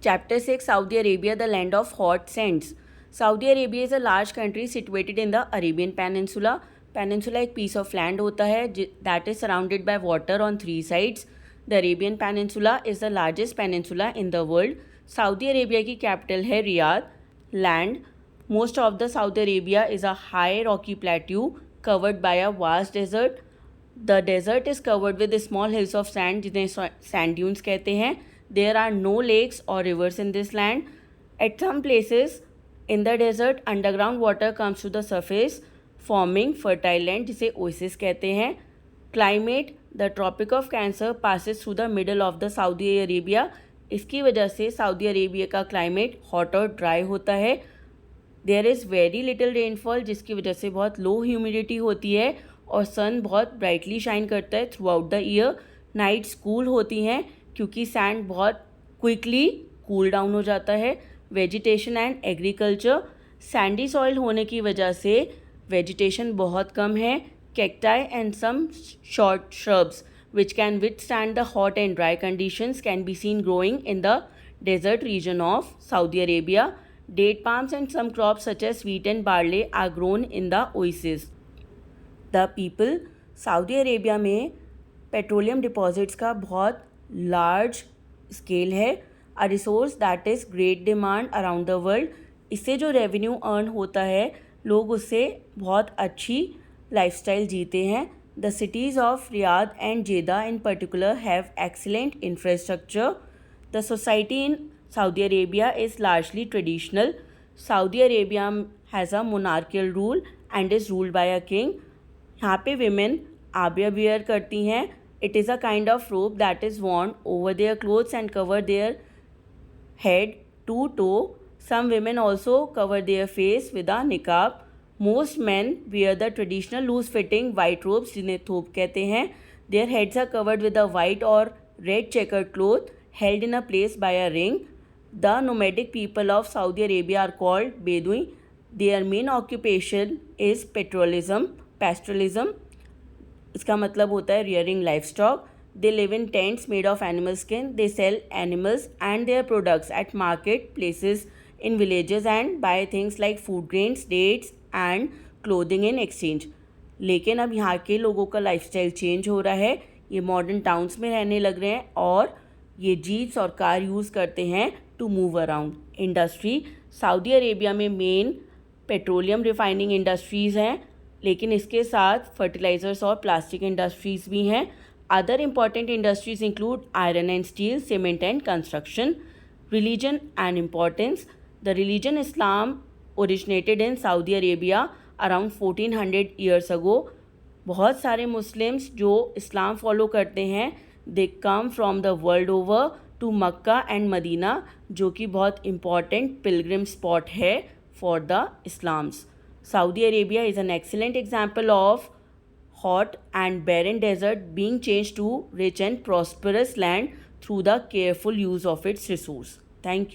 Chapter 6, Saudi Arabia, the land of hot sands. Saudi Arabia is a large country situated in the Arabian Peninsula. Peninsula एक piece of land होता है that is surrounded by water on 3 sides. The Arabian Peninsula is the largest peninsula in the world. Saudi Arabia की capital है Riyadh. Land. Most of the Saudi Arabia is a high rocky plateau covered by a vast desert. The desert is covered with small hills of sand जिन्हें sand dunes कहते हैं. There are no lakes or rivers in this land. At some places in the desert, underground water comes to the surface, forming fertile land जिसे oasis कहते हैं. Climate, the Tropic of Cancer passes through the middle of the Saudi Arabia. इसकी वजह से Saudi Arabia का climate hot और dry होता है. There is very little rainfall जिसकी वजह से बहुत लो ह्यूमिडिटी होती है और सन बहुत ब्राइटली शाइन करता है throughout the year. Nights cool होती हैं क्योंकि सैंड बहुत क्विकली कूल डाउन हो जाता है. Vegetation and agriculture, sandy soil होने की वजह से वेजिटेशन बहुत कम है. Cacti and some short shrubs which can withstand the hot and dry conditions can be seen growing in the desert region of Saudi Arabia. Date palms and some crops such as wheat and barley are grown in the oasis. The people, Saudi Arabia में petroleum deposits का बहुत large scale है. A resource that is great demand around the world. इससे जो revenue earn होता है लोग उससे बहुत अच्छी लाइफस्टाइल जीते हैं. The cities of Riyadh and Jeddah in particular have excellent infrastructure. The society in Saudi Arabia is largely traditional. Saudi Arabia has a monarchical rule and is ruled by a king. यहाँ पे women Abiya wear करती हैं. It is a kind of robe that is worn over their clothes and cover their head to toe. Some women also cover their face with a niqab. Most men wear the traditional loose-fitting white robes जिन्हें थोप कहते हैं. Their heads are covered with a white or red checkered cloth held in a place by a ring. The nomadic people of Saudi Arabia are called Bedouin. Their main occupation is pastoralism. इसका मतलब होता है rearing livestock. They live in tents made of animal skin. They sell animals and their products at market places in villages and buy things like food grains, dates and clothing in exchange. लेकिन अब यहाँ के लोगों का lifestyle change हो रहा है. ये मॉडर्न टाउन्स में रहने लग रहे हैं और ये जीप्स और कार यूज़ करते हैं to move around. Industry, Saudi Arabia में मेन पेट्रोलियम रिफाइनिंग इंडस्ट्रीज़ हैं लेकिन इसके साथ फर्टिलाइज़र्स और प्लास्टिक इंडस्ट्रीज़ भी हैं. Other important industries include iron and steel, cement and construction. Religion and importance, the religion Islam originated in Saudi Arabia around 1400 years ago. बहुत सारे मुस्लिम्स जो इस्लाम फॉलो करते हैं they come from the world over to Mecca and Medina जो कि बहुत important pilgrim spot है for the Islams. Saudi Arabia is an excellent example of hot and barren desert being changed to rich and prosperous land through the careful use of its resource. Thank you.